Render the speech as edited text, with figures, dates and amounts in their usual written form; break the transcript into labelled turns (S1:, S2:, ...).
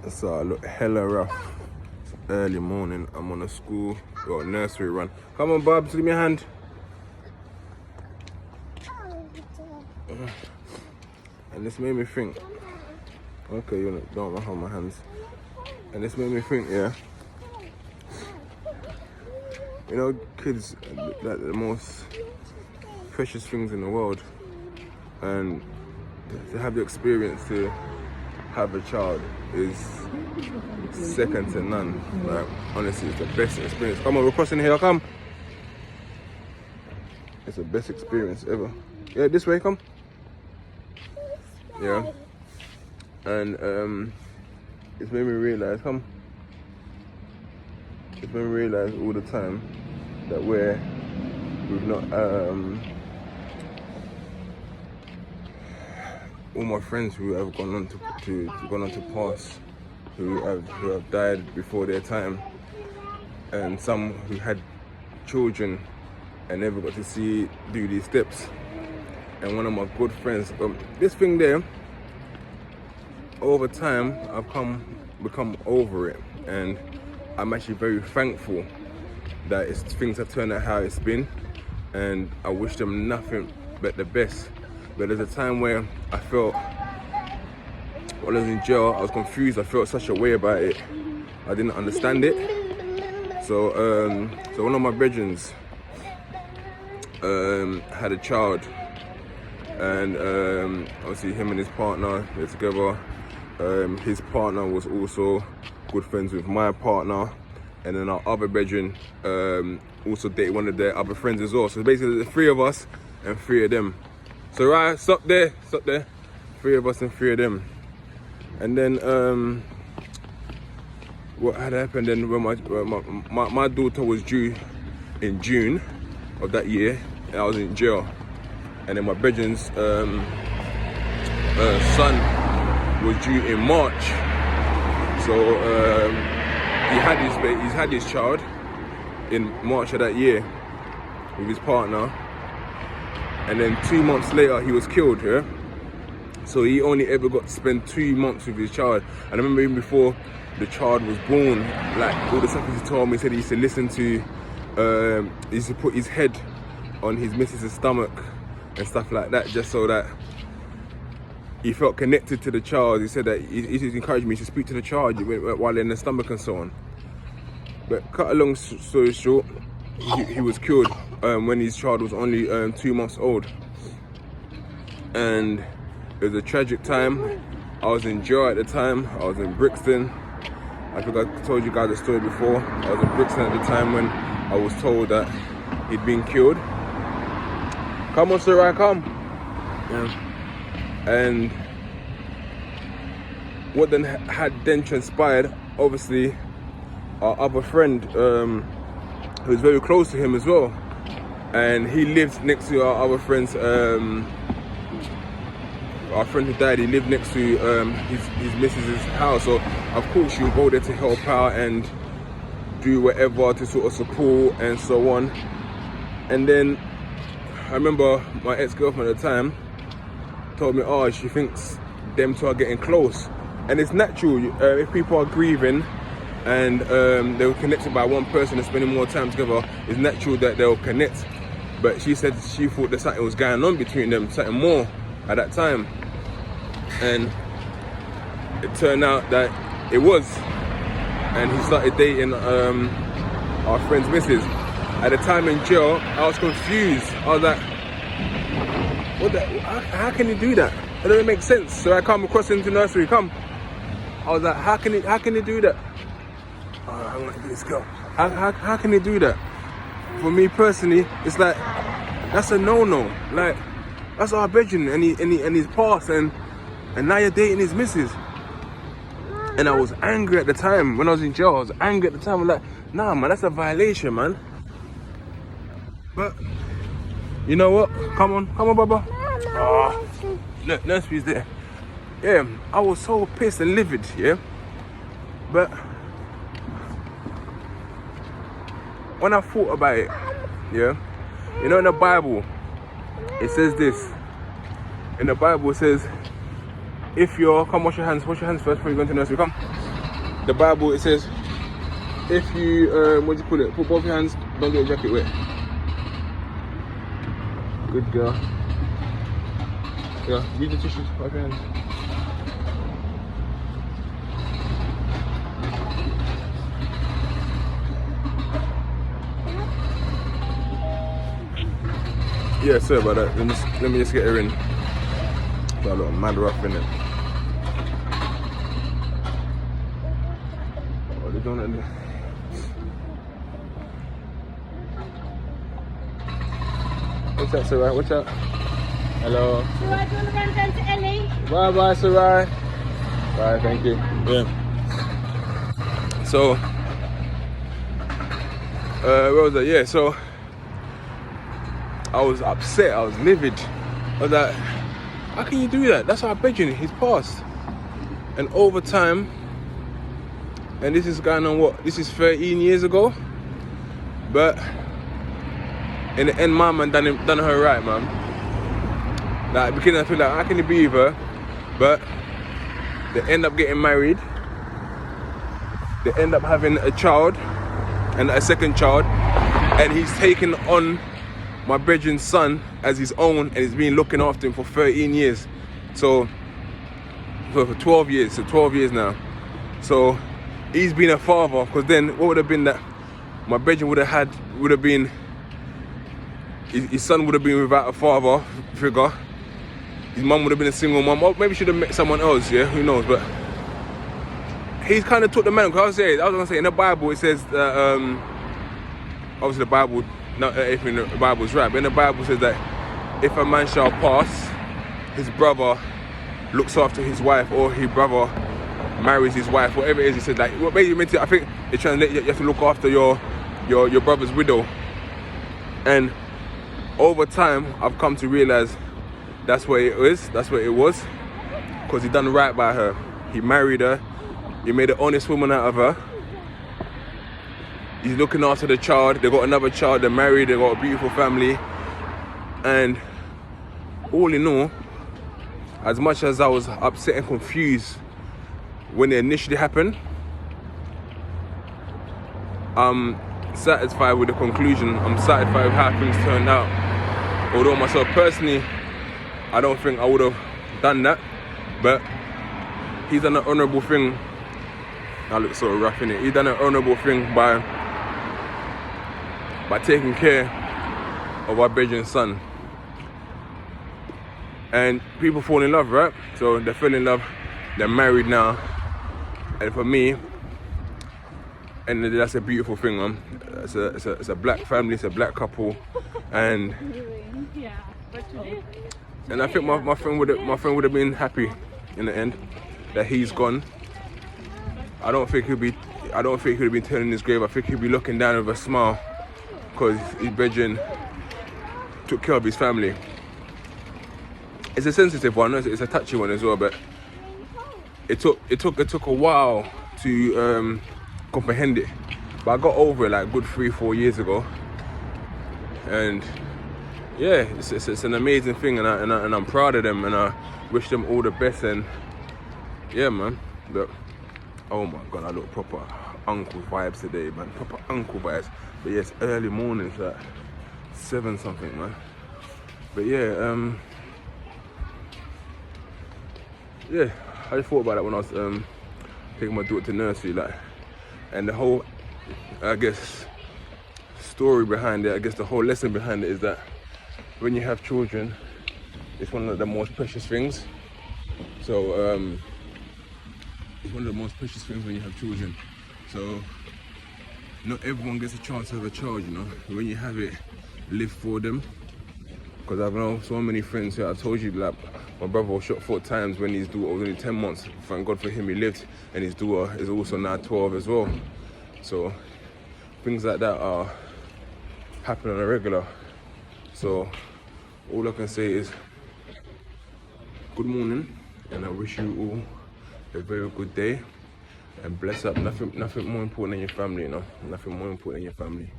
S1: So I look hella rough. It's early morning. I'm on a school or nursery run. Come on, Babs, give me a hand. And this made me think. Okay, you don't hold my hands. And this made me think, yeah. You know, kids are like the most precious things in the world, and to have the experience to have a child is second to none. Like, honestly, it's the best experience. Come on, we're crossing here, come. It's the best experience ever. Yeah, this way, come. Yeah. And it's made me realize, come. It's made me realize all the time that we've not all my friends who have gone on to pass, who have died before their time, and some who had children and never got to see do these steps. And one of my good friends, this thing there, over time I've become over it, and I'm actually very thankful that things have turned out how it's been, and I wish them nothing but the best. But there's a time where I felt, when I was in jail, I was confused. I felt such a way about it. I didn't understand it. So one of my brethren had a child, and obviously him and his partner, they're together. His partner was also good friends with my partner, and then our other brethren also dated one of their other friends as well. So basically the three of us and three of them. So right, stop there. 3 of us and 3 of them. And then what had happened then when my daughter was due in June of that year, and I was in jail. And then my brethren's son was due in March. So he's had his child in March of that year with his partner. And then 2 months later, he was killed, yeah? So he only ever got to spend 2 months with his child. And I remember even before the child was born, like all the stuff he told me, he said he used to listen to, he used to put his head on his missus' stomach and stuff like that, just so that he felt connected to the child. He said that he encouraged me to speak to the child while in the stomach and so on. But cut a long story short, he was killed when his child was only 2 months old. And it was a tragic time. I was in jail at the time. I was in Brixton. I think I told you guys the story before. I was in Brixton at the time when I was told that he'd been killed. Come on, sir, I come. Yeah. And what then had transpired, obviously, our other friend, who was very close to him as well, and he lived next to our other friend's, our friend who died, he lived next to his missus' house. So of course she would go there to help out and do whatever to sort of support and so on. And then I remember my ex-girlfriend at the time told me, oh, she thinks them two are getting close. And it's natural, if people are grieving and they were connected by one person and spending more time together, it's natural that they'll connect. But she said she thought that something was going on between them, something more at that time. And it turned out that it was. And he started dating our friend's missus. At the time in jail, I was confused. I was like, what the, how can he do that? It doesn't make sense. So I come across into nursery, come. I was like, how can he do that? Oh, I want to do this girl. How can he do that? For me personally, it's like, that's a no-no. Like, that's our brethren, and he's passed, and now you're dating his missus. And I was angry at the time. When I was in jail, I was angry at the time. I'm like, nah, man, that's a violation, man. But, you know what? Come on, Baba. Oh, look, nursery's there. Yeah, I was so pissed and livid, yeah? But when I thought about it, yeah, you know, in the Bible, it says this. In the Bible, it says, if you're, come wash your hands first before you go into nursery, come. the Bible, it says, if you, what do you call it? Put both your hands, don't get your jacket wet. Good girl. Yeah, use the tissues, wipe your hands. Yeah, sorry about that. Let me just get her in. Got a little mad rough in it. Oh, they're doing it. What's up, Sarai? What's up? Hello.
S2: Sarai, do you want to run down to Ellie?
S1: Bye bye, Sarai. Bye, thank you. Yeah. So, where was I? Yeah, so I was upset, I was livid. I was like, how can you do that? That's our bedroom, he's passed. And over time, and this is going on what? This is 13 years ago. But in the end, my man done her right, man. Like, because I feel like, how can you be with her? But they end up getting married. They end up having a child and a second child. And he's taken on my brethren's son as his own, and he's been looking after him for 13 years. So for 12 years, so 12 years now. So he's been a father, because then what would have been that my brethren would have been, his son would have been without a father figure. His mum would have been a single mum, or maybe should have met someone else, yeah, who knows, but he's kind of took the man, because I was gonna say, in the Bible it says that, obviously the Bible, not everything in the Bible is right, but in the Bible says that if a man shall pass, his brother looks after his wife, or his brother marries his wife, whatever it is. He said, like, what basically meant to, I think it translates, you have to look after your brother's widow. And over time, I've come to realize that's what it is, that's what it was, because he done right by her. He married her, he made an honest woman out of her. He's looking after the child. They got another child, they're married, they got a beautiful family. And all in all, as much as I was upset and confused when it initially happened, I'm satisfied with the conclusion. I'm satisfied with how things turned out. Although myself personally, I don't think I would have done that, but he's done an honourable thing. I look so rough in it. He's done an honourable thing by taking care of our brethren's son. And people fall in love, right? So they fell in love, they're married now. And for me, and that's a beautiful thing, man. It's a black family, it's a black couple. And I think my friend would have been happy in the end that he's gone. I don't think he'd have been turning his grave. I think he'd be looking down with a smile, because his brethren took care of his family. It's a sensitive one, it's a touchy one as well, but it took a while to comprehend it. But I got over it like a good 3-4 years ago. And yeah, it's an amazing thing, and I'm proud of them, and I wish them all the best. And yeah, man, but oh my god, I look proper uncle vibes today, man, proper uncle vibes. But yeah, it's early morning, it's like 7 something, man. But yeah, yeah, I just thought about that when I was taking my daughter to nursery, like, and the whole, I guess, story behind it, I guess the whole lesson behind it is that when you have children, it's one of the most precious things. So it's one of the most precious things when you have children. So not everyone gets a chance to have a child, you know. When you have it, live for them. Because I've known so many friends who I told you, like, my brother was shot 4 times when his daughter was only 10 months. Thank God for him, he lived, and his daughter is also now 12 as well. So things like that are happening on a regular. So all I can say is good morning, and I wish you all a very good day, and bless up. Nothing more important than your family, you know. Nothing more important than your family.